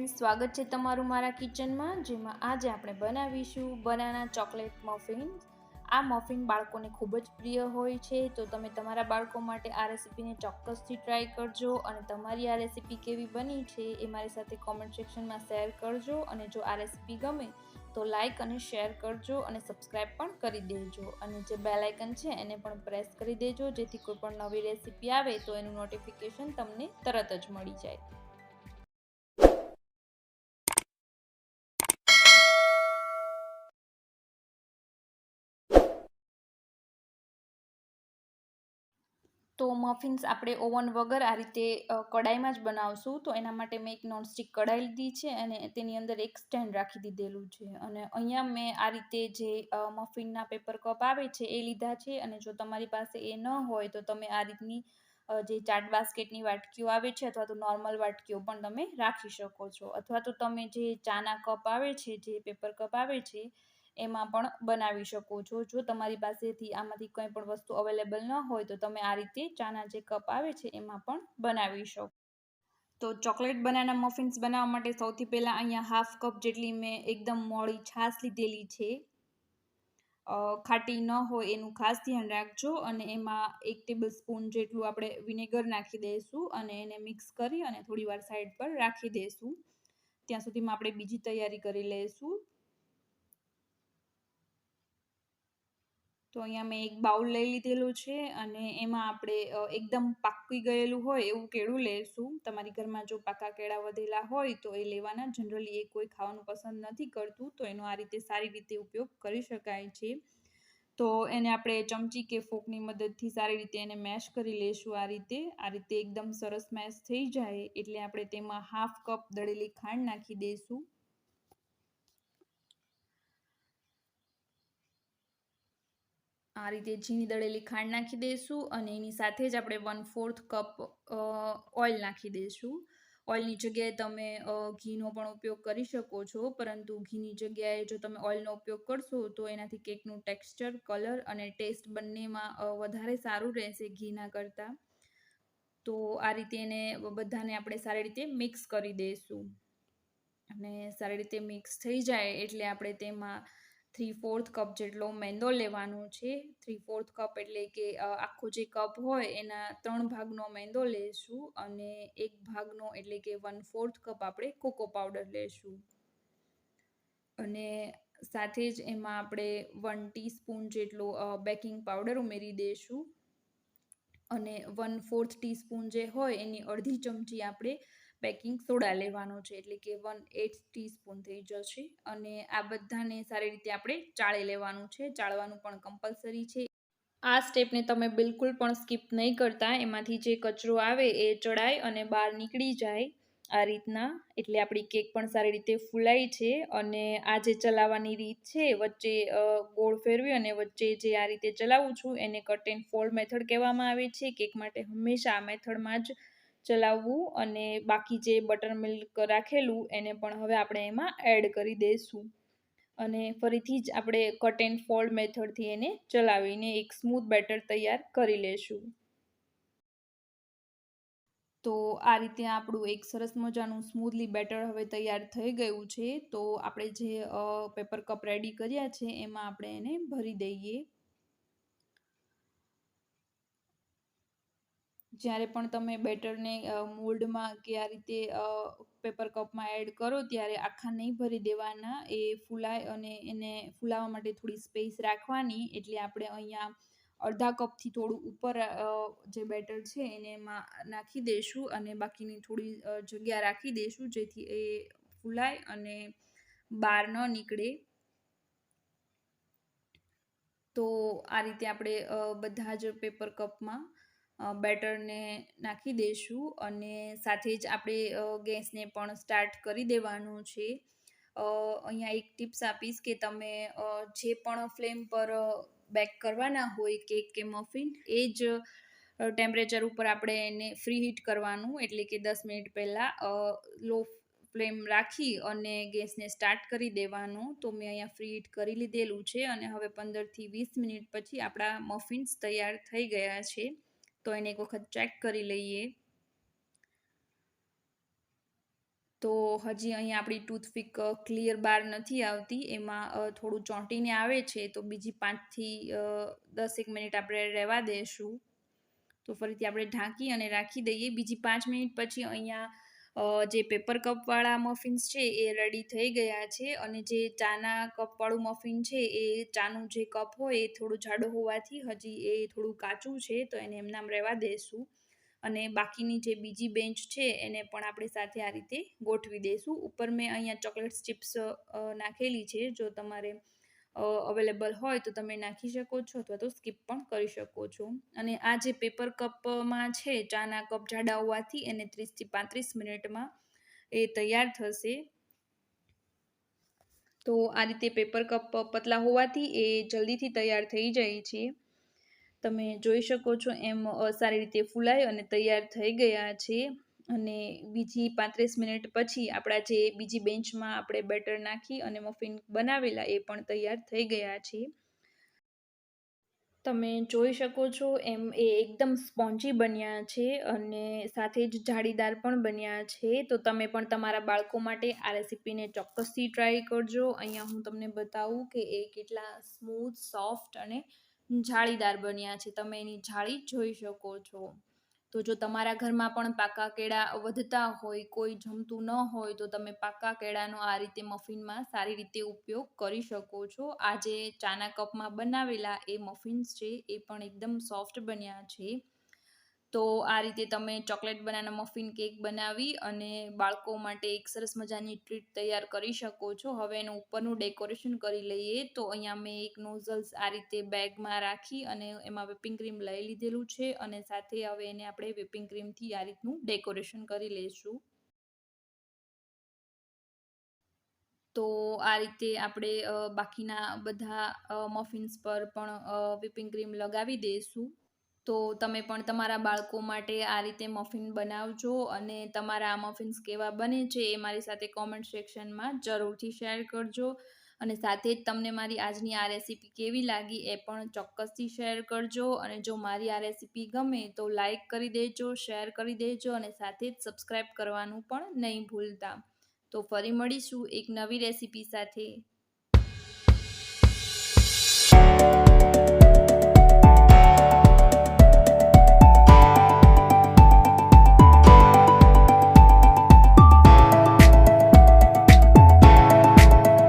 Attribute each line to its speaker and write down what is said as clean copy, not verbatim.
Speaker 1: Friends, સ્વાગત છે તમારું મારા કિચનમાં, જેમાં આજે આપણે બનાવીશું બનાના ચોકલેટ મફિન્સ। આ મફિન બાળકોને ખૂબ જ પ્રિય હોય છે, તો તમે તમારા બાળકો માટે આ રેસીપીને ચોક્કસથી ટ્રાય કરજો અને તમારી આ રેસીપી કેવી બની છે એ મારી સાથે કોમેન્ટ સેક્શનમાં શેર કરજો। અને જો આ રેસીપી ગમે તો લાઈક અને શેર કરજો અને સબસ્ક્રાઈબ પણ કરી દેજો અને જે બેલ આઇકન છે એને પણ પ્રેસ કરી દેજો, જેથી કોઈ પણ નવી રેસીપી આવે તો એનું નોટિફિકેશન તમને તરત જ મળી જાય। તો મફિન્સ આપણે ઓવન વગર આ રીતે કડાઈમાં જ બનાવશું। તો એના માટે મેં એક નોનસ્ટિક કડાઈ લીધી છે અને તેની અંદર એક સ્ટેન્ડ રાખી દીધેલું છે અને અહીંયા મેં આ રીતે જે મફિનના પેપર કપ આવે છે એ લીધા છે। અને જો તમારી પાસે એ ન હોય તો તમે આ રીતની જે ચાટ બાસ્કેટની વાટકીઓ આવે છે અથવા તો નોર્મલ વાટકીઓ પણ તમે રાખી શકો છો, અથવા તો તમે જે ચાના કપ આવે છે, જે પેપર કપ આવે છે એમાં પણ બનાવી શકો છો। જો તમારી પાસેથી આમાંથી કંઈ પણ વસ્તુ અવેલેબલ ન હોય તો તમે આ રીતે ચાના જે કપ આવે છે એમાં પણ બનાવી શકો। તો ચોકલેટ બનાના મફિન્સ બનાવવા માટે સૌથી પહેલાં અહીંયા હાફ કપ જેટલી મેં એકદમ મોળી છાશ લીધેલી છે। ખાટી ન હોય એનું ખાસ ધ્યાન રાખજો અને એમાં 1 ટેબલ સ્પૂન જેટલું આપણે વિનેગર નાખી દઈશું અને એને મિક્સ કરી અને થોડી વાર સાઈડ પર રાખી દઈશું। ત્યાં સુધીમાં આપણે બીજી તૈયારી કરી લઈશું। તો અહીંયા મેં એક બાઉલ લઈ લીધેલું છે અને એમાં આપણે એકદમ પાકી ગયેલું હોય એવું કેળું લઈશું। તમારી ઘરમાં જો પાકા કેળા વધેલા હોય તો એ લેવાના, જનરલી એ કોઈ ખાવાનું પસંદ નથી કરતું, તો એનો આ રીતે સારી રીતે ઉપયોગ કરી શકાય છે। તો એને આપણે ચમચી કે ફોકની મદદથી સારી રીતે એને મેશ કરી લઈશું। આ રીતે એકદમ સરસ મેશ થઈ જાય એટલે આપણે તેમાં હાફ કપ દળેલી ખાંડ નાખી દઈશું। આ રીતે ઝીણી દળેલી ખાંડ નાખી દઈશું અને એની સાથે જ આપણે 1/4 કપ ઓઇલ નાખી દઈશું। ઓઇલની જગ્યાએ તમે ઘીનો પણ ઉપયોગ કરી શકો છો, પરંતુ ઘીની જગ્યાએ જો તમે ઓઇલનો ઉપયોગ કરશો તો એનાથી કેકનું ટેક્સચર, કલર અને ટેસ્ટ બંનેમાં વધારે સારું રહેશે ઘીના કરતાં। તો આ રીતે એને બધાને આપણે સારી રીતે મિક્સ કરી દઈશું અને સારી રીતે મિક્સ થઈ જાય એટલે આપણે તેમાં 3/4 કપ જેટલો મેંદો લેવાનો છે। 3/4 કપ એટલે કે આખો જે કપ હોય એના 3 ભાગનો મેંદો લેશું અને 1 ભાગનો એટલે કે 1/4 કપ આપણે કોકો પાવડર લેશું અને સાથે જ એમાં આપણે 1 ટીસ્પૂન જેટલો બેકિંગ પાવડર ઉમેરી દઈશું અને 1/4 ટીસ્પૂન જે હોય એની અડધી ચમચી આપણે બેકિંગ સોડા લેવાનો છે, એટલે કે 1/8 ટીસ્પૂન થઈ જશે અને આ બધાને સારી રીતે આપણે ચાળી લેવાનું છે। ચાળવાનું પણ કમ્પલસરી છે। આ સ્ટેપને તમે બિલકુલ પણ સ્કીપ નહીં કરતા, એમાંથી જે કચરો આવે એ ચડાય અને બહાર નીકળી જાય આ રીતના, એટલે આપણી કેક પણ સારી રીતે ફૂલાય છે। અને આ જે ચલાવવાની રીત છે, વચ્ચે ગોળ ફેરવી અને વચ્ચે જે આ રીતે ચલાવું છું એને કટ એન્ડ ફોલ્ડ મેથડ કહેવામાં આવે છે। કેક માટે હંમેશા આ મેથડમાં જ ચલાવવું અને બાકી જે બટર મિલ્ક રાખેલું એને પણ હવે આપણે એમાં એડ કરી દઈશું અને ફરીથી જ આપણે કટ એન્ડ ફોલ્ડ મેથડથી એને ચલાવીને એક સ્મૂથ બેટર તૈયાર કરી લેશું। તો આ રીતે આપણું એક સરસ મજાનું સ્મૂથલી બેટર હવે તૈયાર થઈ ગયું છે। તો આપણે જે પેપર કપ રેડી કર્યા છે એમાં આપણે એને ભરી દઈએ। જ્યારે પણ તમે બેટરને મોલ્ડમાં કે આ રીતે પેપર કપમાં એડ કરો ત્યારે આખા નહીં ભરી દેવાના, એ ફૂલાય અને એને ફૂલાવા માટે થોડી સ્પેસ રાખવાની। એટલે આપણે અહીંયા અડધા કપથી થોડું ઉપર જે બેટર છે એને એમાં નાખી દઈશું અને બાકીની થોડી જગ્યા રાખી દઈશું, જેથી એ ફૂલાય અને બહાર ન નીકળે। તો આ રીતે આપણે બધા જ પેપર કપમાં બેટરને નાખી દઈશું અને સાથે જ આપણે ગેસને પણ સ્ટાર્ટ કરી દેવાનું છે। અહીંયા એક ટિપ્સ આપીશ કે તમે જે પણ ફ્લેમ પર બેક કરવાના હોય કેક કે મફિન, એ જ ટેમ્પરેચર ઉપર આપણે એને ફ્રી હીટ કરવાનું, એટલે કે 10 મિનિટ પહેલાં લો ફ્લેમ રાખી અને ગેસને સ્ટાર્ટ કરી દેવાનું। તો મેં અહીંયા ફ્રી હીટ કરી લીધેલું છે અને હવે 15 થી 20 મિનિટ પછી આપણા મફિન્સ તૈયાર થઈ ગયા છે। તો એને એક વખત ચેક કરી લઈએ। તો હજી અહીંયા આપણી ટૂથપીક ક્લિયર બહાર નથી આવતી, એમાં થોડું ચોંટીને આવે છે. તો બીજી 5 થી 10 મિનિટ આપણે રહેવા દઈશું. તો ફરીથી આપણે ઢાંકી અને રાખી દઈએ. બીજી 5 મિનિટ પછી અહીંયા જે પેપર કપવાળા મફિન્સ છે એ રેડી થઈ ગયા છે. અને જે ચાના કપવાળું મફિન છે એ ચાનું જે કપ હોય એ થોડું જાડું હોવાથી હજી એ થોડું કાચું છે, તો એને એમનામ રહેવા દઈશું. અને બાકીની જે બીજી બેન્ચ છે એને પણ આપણે સાથે આ રીતે ગોઠવી દઈશું. ઉપર મેં અહીંયા ચોકલેટ્સ ચિપ્સ નાખેલી છે. જો તમારે અવેલેબલ હોય તો તમે નાખી શકો છો, અથવા તો સ્કીપ પણ કરી શકો છો. અને આ જે પેપર કપમાં છે ચાના કપ જાડા હોવાથી એને 30 થી 35 મિનિટમાં એ તૈયાર થશે. તો આ રીતે પેપર કપ પતલા હોવાથી એ જલ્દીથી તૈયાર થઈ જાય છે. તમે જોઈ શકો છો એમ સારી રીતે ફૂલાઈ અને તૈયાર થઈ ગયા છે. અને બીજી 35 મિનિટ પછી આપણા જે બીજી બેન્ચમાં આપણે બેટર નાખી અને મફિન બનાવેલા એ પણ તૈયાર થઈ ગયા છે. તમે જોઈ શકો છો એમ એ એકદમ સ્પોન્જી બન્યા છે અને સાથે જ જાળીદાર પણ બન્યા છે. તો તમે પણ તમારા બાળકો માટે આ રેસીપીને ચોક્કસથી ટ્રાય કરજો. અહીંયા હું તમને બતાવું કે એ કેટલા સ્મૂથ, સોફ્ટ અને જાળીદાર બન્યા છે. તમે એની જાળી જોઈ શકો છો. તો જો તમારા ઘરમાં પણ પાકા કેળા વધતા હોય, કોઈ જમતું ન હોય, તો તમે પાકા કેળાનો આ રીતે મફિનમાં સારી રીતે ઉપયોગ કરી શકો છો. આ જે ચાના કપમાં બનાવેલા એ મફિન્સ છે એ પણ એકદમ સોફ્ટ બન્યા છે. તો આ રીતે તમે ચોકલેટ બનાના મફિન કેક બનાવી અને બાળકો માટે એક સરસ મજાની ટ્રીટ તૈયાર કરી શકો છો. હવે એનું ઉપરનું ડેકોરેશન કરી લઈએ. તો અહીંયા મેં એક નોઝલ્સ આ રીતે બેગમાં રાખી અને એમાં વ્હિપિંગ ક્રીમ લઈ લીધેલું છે અને સાથે હવે એને આપણે વ્હિપિંગ ક્રીમથી આ રીતનું ડેકોરેશન કરી લઈશું. તો આ રીતે આપણે બાકીના બધા મફિન્સ પર પણ વ્હિપિંગ ક્રીમ લગાવી દઈશું. તો તમે પણ તમારા બાળકો માટે આ રીતે મફિન બનાવજો અને તમારા આ મફિન્સ કેવા બને છે એ મારી સાથે કોમેન્ટ સેક્શનમાં જરૂરથી શેર કરજો. અને સાથે જ તમને મારી આજની આ રેસીપી કેવી લાગી એ પણ ચોક્કસથી શેર કરજો. અને જો મારી આ રેસીપી ગમે તો લાઈક કરી દેજો, શેર કરી દેજો અને સાથે જ સબસ્ક્રાઈબ કરવાનું પણ નહીં ભૂલતા. તો ફરી મળીશું એક નવી રેસીપી સાથે.